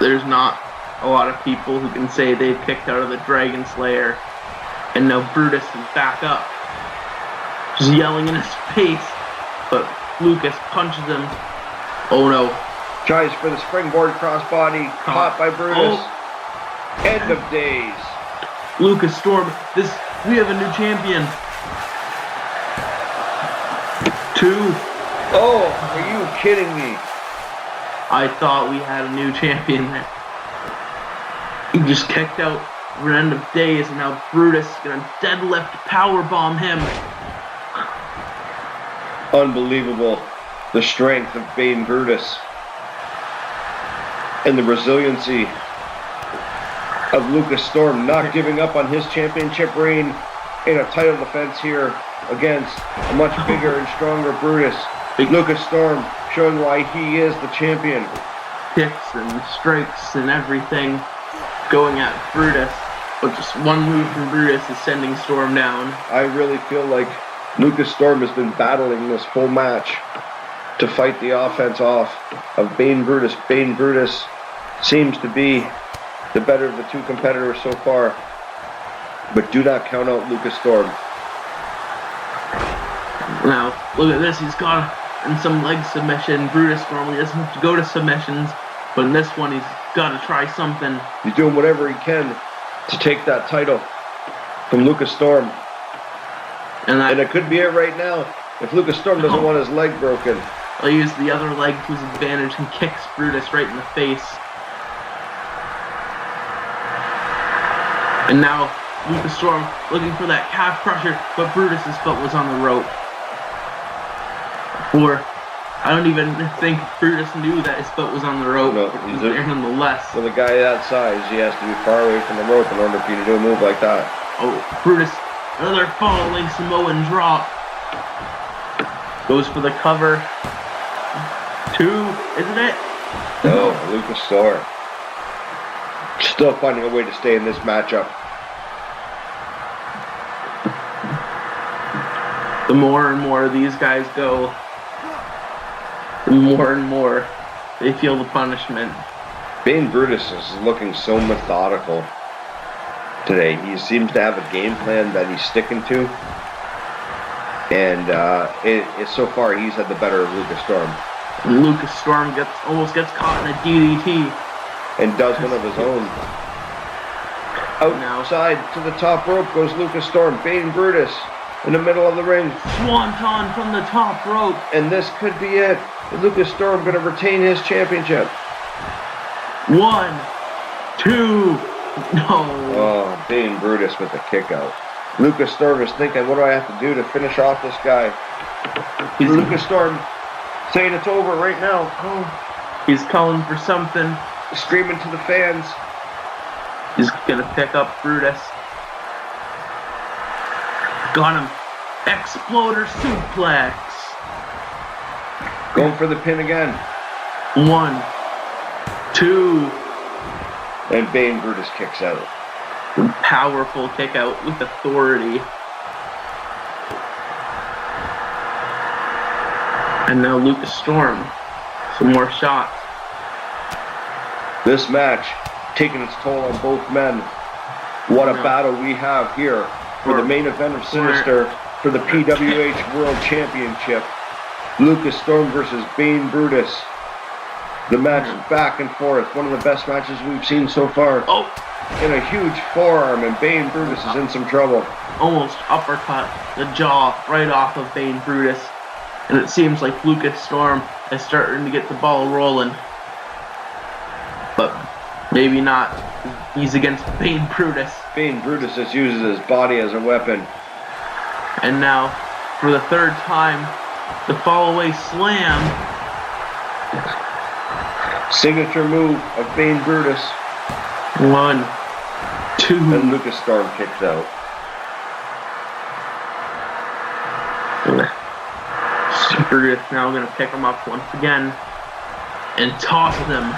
There's not a lot of people who can say they kicked out of the Dragon Slayer. And now Brutus is back up. Just yelling in his face. But Lucas punches him. Oh no. Tries for the springboard crossbody. Caught by Brutus. End of days. Lucas Storm, we have a new champion. 2. Oh, are you kidding me? I thought we had a new champion there. He just kicked out for an end of days, and now Brutus is gonna deadlift powerbomb him. Unbelievable. The strength of Bane Brutus. And the resiliency of Lucas Storm not giving up on his championship reign in a title defense here against a much bigger and stronger Brutus. Lucas Storm showing why he is the champion. Kicks and strikes and everything going at Brutus, but just one move from Brutus is sending Storm down. I really feel like Lucas Storm has been battling this whole match to fight the offense off of Bane Brutus. Bane Brutus seems to be the better of the two competitors so far, but do not count out Lucas Storm. Now, look at this, he's got in some leg submission. Brutus normally doesn't have to go to submissions, but in this one he's got to try something. He's doing whatever he can to take that title from Lucas Storm. And it could be it right now if Lucas Storm doesn't want his leg broken. I'll use the other leg to his advantage and kicks Brutus right in the face. And now Lucas Storm looking for that calf crusher, but Brutus's foot was on the rope. Or I don't even think Brutus knew that his foot was on the rope. No, It was there nonetheless. With a guy that size, he has to be far away from the rope in order for you to do a move like that. Oh, Brutus, another falling Samoan drop. Goes for the cover. 2, isn't it? No, Lucas Storm. Still finding a way to stay in this matchup. The more and more these guys go, the more and more they feel the punishment. Bane Brutus is looking so methodical today. He seems to have a game plan that he's sticking to. And so far, he's had the better of Lucas Storm. And Lucas Storm almost gets caught in a DDT. And does one of his own. Outside to the top rope goes Lucas Storm. Bane Brutus in the middle of the ring. Swanton from the top rope. And this could be it. Lucas Storm going to retain his championship. 1, 2, no. Oh, Bane Brutus with the kick out. Lucas Storm is thinking, what do I have to do to finish off this guy? Lucas Storm saying it's over right now. Oh. He's calling for something. Screaming to the fans. He's going to pick up Brutus. Got him. Exploder suplex. Going for the pin again. 1, 2. And Bane Brutus kicks out. Powerful kick out with authority. And now Lucas Storm. Some more shots. This match taking its toll on both men. What a battle we have here for the main event of Sinister for the PWH World Championship. Lucas Storm versus Bane Brutus. The match is back and forth. One of the best matches we've seen so far. Oh! In a huge forearm, and Bane Brutus is in some trouble. Almost uppercut the jaw right off of Bane Brutus. And it seems like Lucas Storm is starting to get the ball rolling. But maybe not. He's against Bane Brutus. Bane Brutus just uses his body as a weapon. And now, for the third time, the fall-away slam. Signature move of Bane Brutus. 1, 2. And Lucas Storm kicks out. Brutus now going to pick him up once again and toss him.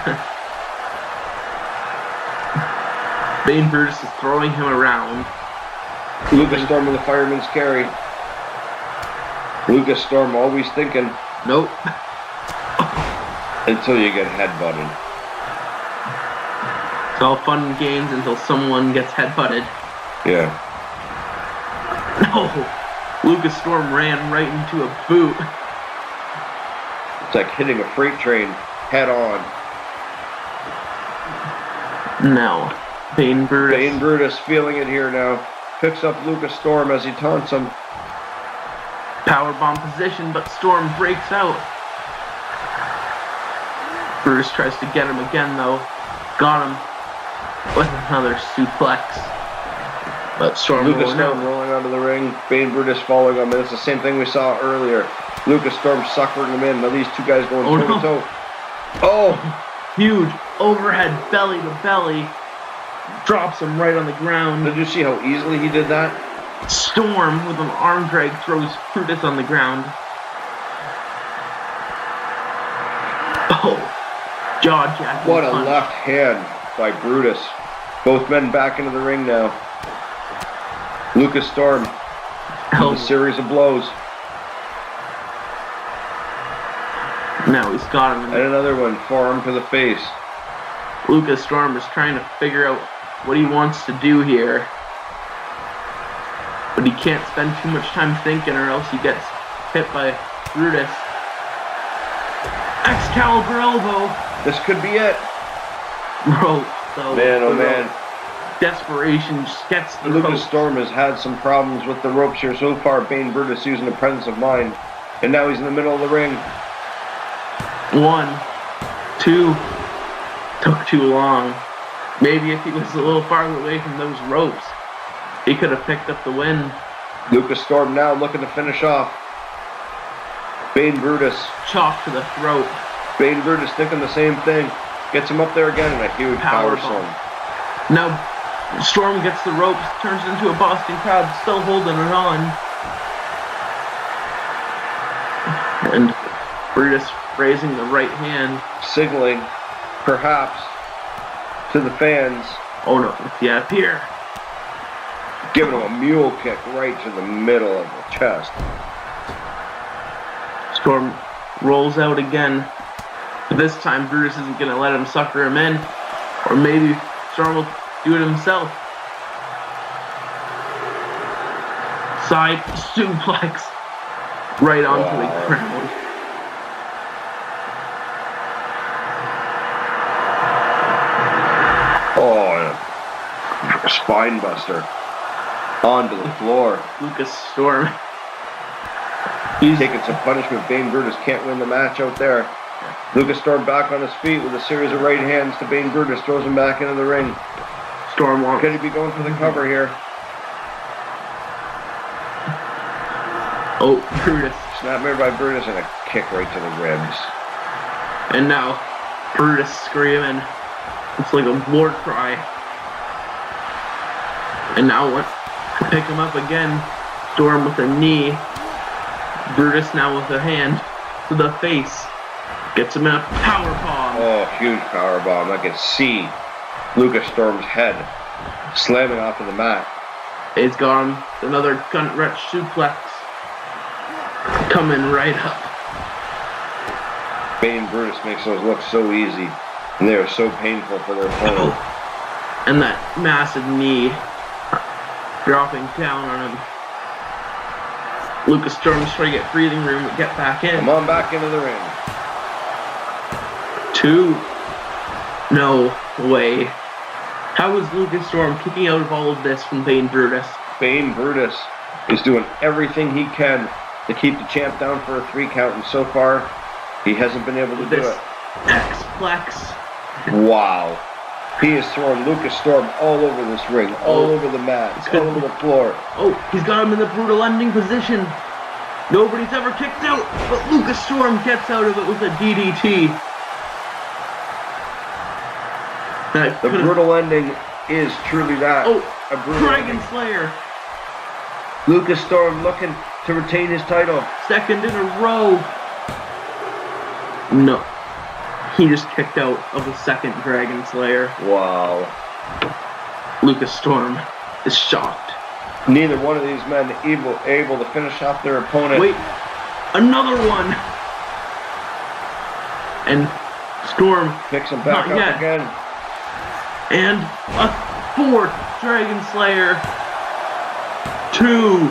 Bane Brutus is throwing him around. Lucas Storm with a fireman's carry. Lucas Storm always thinking. Nope. Until you get headbutted. It's all fun and games until someone gets headbutted. Yeah. No! Lucas Storm ran right into a boot. It's like hitting a freight train head on. No. Bane Brutus. Bane Brutus feeling it here now. Picks up Lucas Storm as he taunts him. Powerbomb position, but Storm breaks out. Brutus tries to get him again, though. Got him with another suplex. But Storm Lucas Storm rolling out of the ring. Bane Brutus following him. And it's the same thing we saw earlier. Lucas Storm suckering him in. Now these two guys going toe to toe. Oh! Huge overhead belly to belly. Drops him right on the ground. Did you see how easily he did that? Storm with an arm drag throws Brutus on the ground. Oh, jaw-jacking What a punch. left hand by Brutus. Both men back into the ring now. Lucas Storm with a series of blows. Now he's got him. And another one, forearm to the face. Lucas Storm is trying to figure out what he wants to do here. But he can't spend too much time thinking or else he gets hit by Brutus. Excalibur elbow. This could be it. Rope, though. Man, oh man. Desperation just gets the Lucas rope. Storm has had some problems with the ropes here so far. Bane Brutus using the presence of mind. And now he's in the middle of the ring. 1, 2. Took too long. Maybe if he was a little farther away from those ropes, he could have picked up the win. Lucas Storm now looking to finish off. Bane Brutus. Chop to the throat. Bane Brutus thinking the same thing. Gets him up there again in a huge power slam. Now Storm gets the ropes, turns into a Boston Crab, still holding it on. And Brutus raising the right hand. Signaling, perhaps, to the fans. Oh no, yeah, here. Giving him a mule kick right to the middle of the chest. Storm rolls out again. But this time, Brutus isn't going to let him sucker him in. Or maybe Storm will do it himself. Side suplex right onto the ground. Oh, spine buster onto the floor. Lucas Storm. He's taking some punishment. Bane Brutus can't win the match out there. Lucas Storm back on his feet with a series of right hands to Bane Brutus, throws him back into the ring. Storm wants. Could he be going for the cover here? Oh, Brutus. Snapmare by Brutus and a kick right to the ribs. And now, Brutus screaming. It's like a war cry. And now what? Pick him up again. Storm with a knee. Brutus now with a hand to the face. Gets him in a powerbomb. Oh, huge powerbomb. I can see Lucas Storm's head slamming off of the mat. He's got him. Another gun wrench suplex. Coming right up. Bane Brutus makes those look so easy. And they are so painful for their opponent. And that massive knee dropping down on him. Lucas Storm's trying to get breathing room to get back in. Come on back into the ring. 2. No way. How is Lucas Storm kicking out of all of this from Bane Brutus? Bane Brutus is doing everything he can to keep the champ down for a 3 count, and so far, he hasn't been able to do it. X-Flex. Wow. He is throwing Lucas Storm all over this ring, all over the mat, all over the floor. Oh, he's got him in the brutal ending position. Nobody's ever kicked out, but Lucas Storm gets out of it with a DDT. The brutal ending is truly that. Oh, a brutal Dragon ending. Slayer. Lucas Storm looking to retain his title. Second in a row. No. He just kicked out of the second Dragon Slayer. Wow. Lucas Storm is shocked. Neither one of these men able to finish off their opponent. Wait, another one. And Storm picks him back up again. And a 4th Dragon Slayer. 2.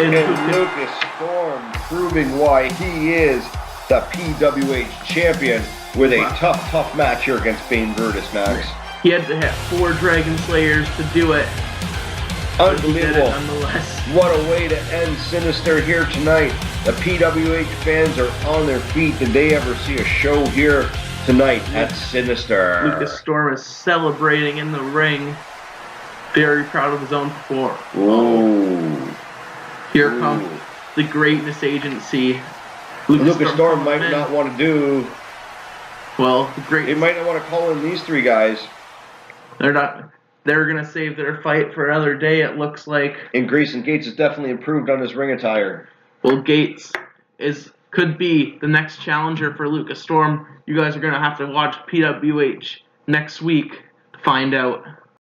And Lucas Storm proving why he is the PWH champion with a tough match here against Bane Brutus, Max. He had to hit 4 Dragon Slayers to do it. Unbelievable. Nonetheless. What a way to end Sinister here tonight. The PWH fans are on their feet. Did they ever see a show here tonight at Sinister? Lucas Storm is celebrating in the ring. Very proud of his own performance. Ooh. Here comes the Greatness Agency. Lucas Storm might not want to do. Well, the Greatness. He might not want to call in these 3 guys. They're not. They're gonna save their fight for another day. It looks like. And Grayson Gates has definitely improved on his ring attire. Well, Gates could be the next challenger for Lucas Storm. You guys are gonna have to watch PWH next week to find out.